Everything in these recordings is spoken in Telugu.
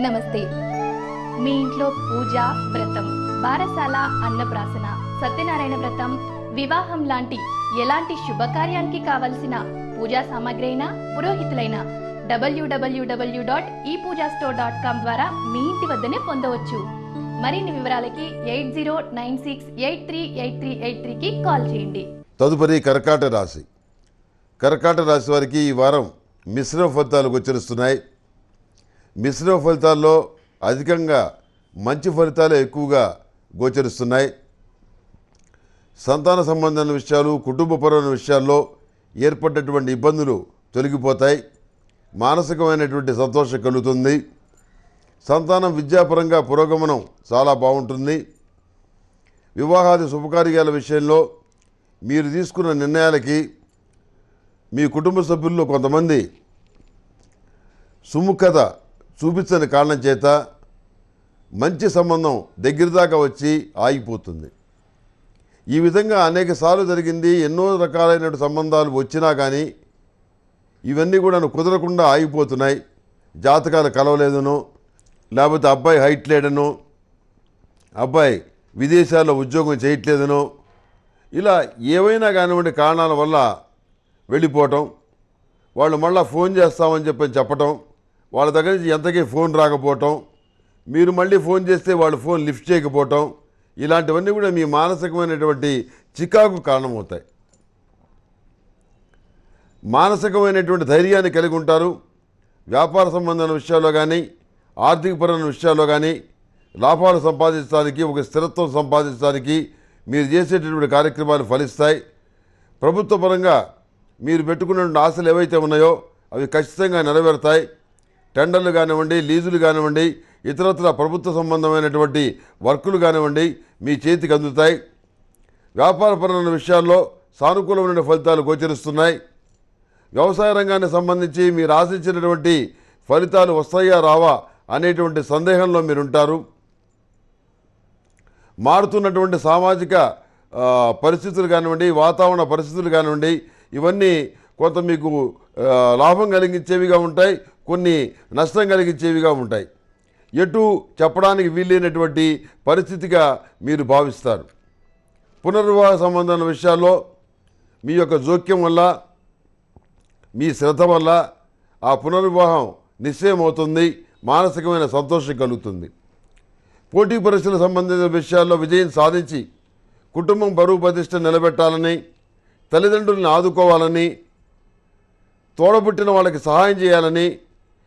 నమస్తే. మీ ఇంట్లో పూజ, వ్రతం, బారసాల, అన్నప్రాసన, సత్యనారాయణ వ్రతం, వివాహం లాంటి ఎలాంటి శుభకార్యానికి కావలసిన పూజా సామాగ్రి అయినా, పురోహితులైన www.epoojastore.com ద్వారా మీ ఇంటి వద్దనే పొందవచ్చు. మరిన్ని వివరాలకి 8096838383కి కాల్ చేయండి. తదుపరి కర్కాటక రాశి. కర్కాటక రాశి వారికి ఈ వారం మిశ్రమ ఫలితాలు గోచరిస్తున్నాయి. మిశ్రమ ఫలితాల్లో అధికంగా మంచి ఫలితాలే ఎక్కువగా గోచరిస్తున్నాయి. సంతాన సంబంధమైన విషయాలు, కుటుంబపరమైన విషయాల్లో ఏర్పడ్డటువంటి ఇబ్బందులు తొలగిపోతాయి. మానసికమైనటువంటి సంతోషం కలుగుతుంది. సంతానం విద్యాపరంగా పురోగమనం చాలా బాగుంటుంది. వివాహాది శుభకార్యాల విషయంలో మీరు తీసుకున్న నిర్ణయాలకి మీ కుటుంబ సభ్యుల్లో కొంతమంది సుముఖత చూపించని కారణం చేత మంచి సంబంధం దగ్గర దాకా వచ్చి ఆగిపోతుంది. ఈ విధంగా అనేక సార్లు జరిగింది. ఎన్నో రకాలైన సంబంధాలు వచ్చినా కానీ ఇవన్నీ కూడా కుదరకుండా ఆగిపోతున్నాయి. జాతకాలు కలవలేదనో, లేకపోతే అబ్బాయి హైట్ లేడనో, అబ్బాయి విదేశాల్లో ఉద్యోగం చేయట్లేదనో, ఇలా ఏవైనా కానివ్వండి కారణాల వల్ల వెళ్ళిపోవటం, వాళ్ళు మళ్ళీ ఫోన్ చేస్తామని చెప్పటం, వాళ్ళ దగ్గర నుంచి ఎంతకీ ఫోన్ రాకపోవటం, మీరు మళ్ళీ ఫోన్ చేస్తే వాళ్ళు ఫోన్ లిఫ్ట్ చేయకపోవటం, ఇలాంటివన్నీ కూడా మీ మానసికమైనటువంటి చికాకు కారణమవుతాయి. మానసికమైనటువంటి ధైర్యాన్ని కలిగి ఉంటారు. వ్యాపార సంబంధమైన విషయాల్లో కానీ, ఆర్థికపరమైన విషయాల్లో కానీ లాభాలు సంపాదించడానికి, ఒక స్థిరత్వం సంపాదించడానికి మీరు చేసేటటువంటి కార్యక్రమాలు ఫలిస్తాయి. ప్రభుత్వ పరంగా మీరు పెట్టుకున్నటువంటి ఆశలు ఏవైతే ఉన్నాయో అవి ఖచ్చితంగా నెరవేరుతాయి. టెండర్లు కానివ్వండి, లీజులు కానివ్వండి, ఇతరత్ర ప్రభుత్వ సంబంధమైనటువంటి వర్కులు కానివ్వండి మీ చేతికి అందుతాయి. వ్యాపారపరమైన విషయాల్లో సానుకూలమైన ఫలితాలు గోచరిస్తున్నాయి. వ్యవసాయ రంగానికి సంబంధించి మీరు ఆశించినటువంటి ఫలితాలు వస్తాయా రావా అనేటువంటి సందేహంలో మీరుంటారు. మారుతున్నటువంటి సామాజిక పరిస్థితులు కానివ్వండి, వాతావరణ పరిస్థితులు కానివ్వండి, ఇవన్నీ కొంత మీకు లాభం కలిగించేవిగా ఉంటాయి, కొన్ని నష్టం కలిగించేవిగా ఉంటాయి. ఎటు చెప్పడానికి వీలైనటువంటి పరిస్థితిగా మీరు భావిస్తారు. పునర్వివాహ సంబంధమైన విషయాల్లో మీ యొక్క జోక్యం వల్ల, మీ శ్రద్ధ వల్ల ఆ పునర్వివాహం నిశ్చయం అవుతుంది. మానసికమైన సంతోషం కలుగుతుంది. పోటీ పరీక్షలకు సంబంధించిన విషయాల్లో విజయం సాధించి కుటుంబం బరువు ప్రతిష్ట నిలబెట్టాలని, తల్లిదండ్రులను ఆదుకోవాలని, తోడబుట్టిన వాళ్ళకి సహాయం చేయాలని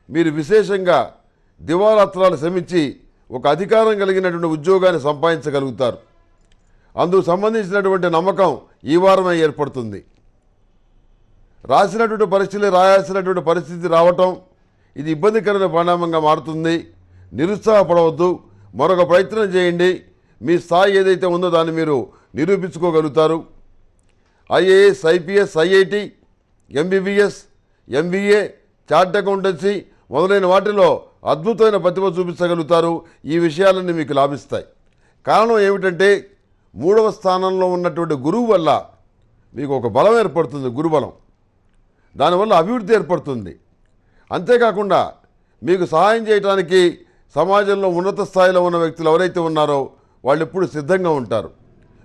మీరు విశేషంగా దివారాత్రాలు శ్రమించి ఒక అధికారం కలిగినటువంటి ఉద్యోగాన్ని సంపాదించగలుగుతారు. అందుకు సంబంధించినటువంటి నమ్మకం ఈ వారమే ఏర్పడుతుంది. రాసినటువంటి పరీక్షలు రాయాల్సినటువంటి పరిస్థితి రావటం ఇది ఇబ్బందికరమైన పరిణామంగా మారుతుంది. నిరుత్సాహపడవద్దు, మరొక ప్రయత్నం చేయండి. మీ స్థాయి ఏదైతే ఉందో దాన్ని మీరు నిరూపించుకోగలుగుతారు. IAS, IPS, IIT, MBBS, MBA, chart accountancy మొదలైన వాటిలో అద్భుతమైన ప్రతిభ చూపించగలుగుతారు. ఈ విషయాలన్నీ మీకు లాభిస్తాయి. కారణం ఏమిటంటే 3వ స్థానంలో ఉన్నటువంటి గురువు వల్ల మీకు ఒక బలం ఏర్పడుతుంది, గురుబలం. దానివల్ల అభివృద్ధి ఏర్పడుతుంది. అంతేకాకుండా మీకు సహాయం చేయడానికి సమాజంలో ఉన్నత స్థాయిలో ఉన్న వ్యక్తులు ఎవరైతే ఉన్నారో వాళ్ళు ఎప్పుడు సిద్ధంగా ఉంటారు.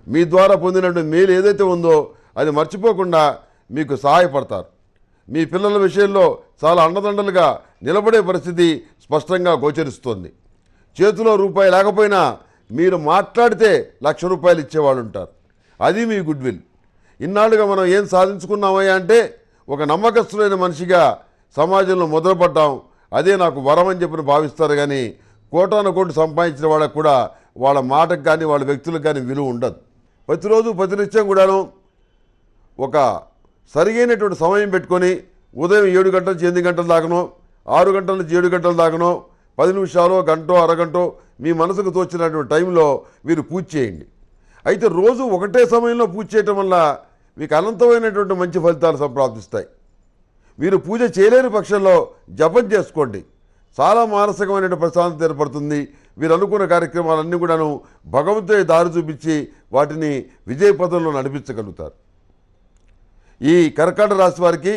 మీ ద్వారా పొందినటువంటి మేలు ఏదైతే ఉందో అది మర్చిపోకుండా మీకు సహాయపడతారు. మీ పిల్లల విషయంలో చాలా అండదండలుగా నిలబడే పరిస్థితి స్పష్టంగా గోచరిస్తోంది. చేతిలో రూపాయి లేకపోయినా మీరు మాట్లాడితే ₹1,00,000 ఇచ్చేవాళ్ళు ఉంటారు. అది మీ గుడ్ విల్. ఇన్నాళ్ళుగా మనం ఏం సాధించుకున్నామయ్యా అంటే ఒక నమ్మకస్తులైన మనిషిగా సమాజంలో మొదలుపడ్డాం, అదే నాకు వరం అని చెప్పి భావిస్తారు. కానీ కోటాను కోటి సంపాదించిన వాళ్ళకు కూడా వాళ్ళ మాటకు కానీ వాళ్ళ వ్యక్తులకు కానీ విలువ ఉండదు. ప్రతిరోజు ప్రతినిత్యం కూడాను ఒక సరిగైనటువంటి సమయం పెట్టుకొని ఉదయం 7 గంటల నుంచి 8 గంటల దాకనో, 6 గంటల నుంచి 7 గంటల దాకనో, 10 నిమిషాలు, గంటో, అరగంటో మీ మనసుకు తోచినటువంటి టైంలో మీరు పూజ చేయండి. అయితే రోజు ఒకటే సమయంలో పూజ చేయటం వల్ల మీకు అనంతమైనటువంటి మంచి ఫలితాలు సంప్రాప్తిస్తాయి. మీరు పూజ చేయలేని పక్షంలో జపం చేసుకోండి. చాలా మానసికమైన ప్రశాంతత ఏర్పడుతుంది. మీరు అనుకున్న కార్యక్రమాలన్నీ కూడాను భగవంతుడి దారి చూపించి వాటిని విజయపథంలో నడిపించగలుగుతారు. ఈ కర్కాటక రాశి వారికి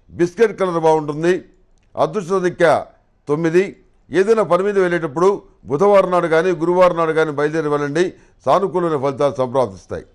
బిస్కెట్ కలర్ బాగుంటుంది. అదృష్ట సంఖ్య 9, ఏదైనా పని మీద వెళ్ళేటప్పుడు బుధవారం నాడు కానీ గురువారం నాడు కానీ బయలుదేరి వెళ్ళండి. సానుకూలమైన ఫలితాలు సంప్రాప్తిస్తాయి.